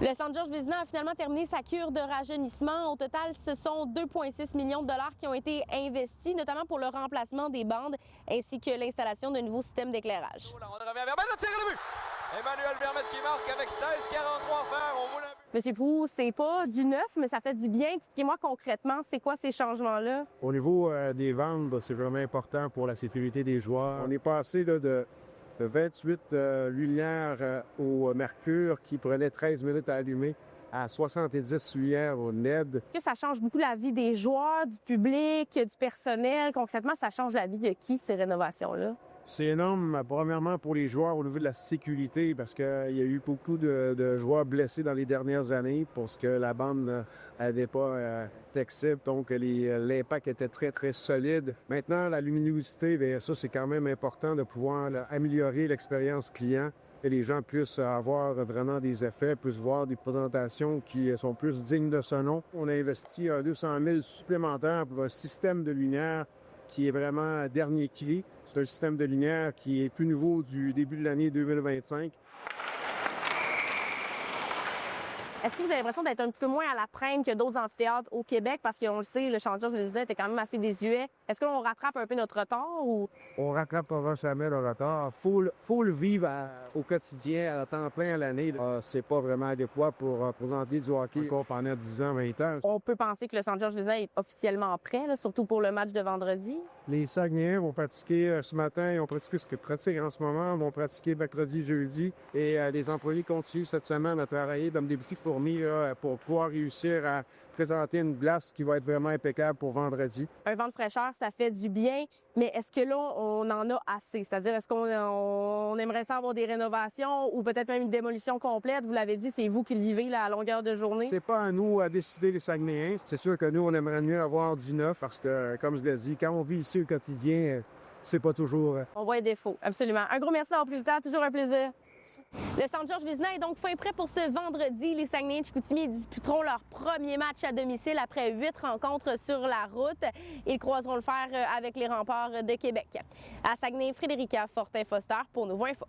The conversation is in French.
Le Centre Georges Vézina a finalement terminé sa cure de rajeunissement. Au total, ce sont 2,6 millions de dollars qui ont été investis, notamment pour le remplacement des bandes ainsi que l'installation d'un nouveau système d'éclairage. On revient vers le tir et le but! Emmanuel Vermette qui marque avec 16,43 à faire. On voit le but. Monsieur Proulx, c'est pas du neuf, mais ça fait du bien. Expliquez-moi concrètement, c'est quoi ces changements-là? Au niveau des ventes, c'est vraiment important pour la sécurité des joueurs. On est passé là, de 28 lumières au mercure qui prenaient 13 minutes à allumer à 70 lumières au LED. Est-ce que ça change beaucoup la vie des joueurs, du public, du personnel? Concrètement, ça change la vie de qui, ces rénovations-là? C'est énorme, premièrement pour les joueurs au niveau de la sécurité, parce qu'il y a eu beaucoup de joueurs blessés dans les dernières années parce que la bande n'avait pas flexible, donc l'impact était très, très solide. Maintenant, la luminosité, bien, ça, c'est quand même important de pouvoir améliorer l'expérience client, que les gens puissent avoir vraiment des effets, puissent voir des présentations qui sont plus dignes de ce nom. On a investi 200 000 supplémentaires pour un système de lumière qui est vraiment dernier cri. C'est un système de lumière qui est plus nouveau du début de l'année 2025. Est-ce que vous avez l'impression d'être un petit peu moins à la traîne que d'autres amphithéâtres au Québec? Parce qu'on le sait, le Centre Georges Vézina était quand même assez désuet. Est-ce qu'on rattrape un peu notre retard ou? On rattrapera jamais le retard. Faut le vivre au quotidien, à temps plein à l'année. C'est pas vraiment adéquat pour présenter du hockey encore pendant 10 ans, 20 ans. On peut penser que le Centre Georges Vézina est officiellement prêt, là, surtout pour le match de vendredi. Les Saguenayens vont pratiquer ce matin. Ils ont pratiqué ce qu'ils pratiquent en ce moment. Ils vont pratiquer mercredi, jeudi. Et les employés continuent cette semaine à travailler comme des petits fourmis là, pour pouvoir réussir à présenter une glace qui va être vraiment impeccable pour vendredi. Un vent de fraîcheur, ça fait du bien, mais est-ce que là, on en a assez? C'est-à-dire, est-ce qu'on aimerait ça avoir des rénovations ou peut-être même une démolition complète? Vous l'avez dit, c'est vous qui le vivez là, à longueur de journée. C'est pas à nous à décider, les Saguenayens. C'est sûr que nous, on aimerait mieux avoir du neuf parce que, comme je l'ai dit, quand on vit ici au quotidien, c'est pas toujours... On voit les défauts, absolument. Un gros merci d'avoir pris le temps, toujours un plaisir. Le Centre Georges Vézina est donc fin prêt pour ce vendredi. Les Saguenayens de Chicoutimi disputeront leur premier match à domicile après 8 rencontres sur la route. Ils croiseront le fer avec les Remparts de Québec. À Saguenay, Frédérica Fortin-Foster pour Nouveau Info.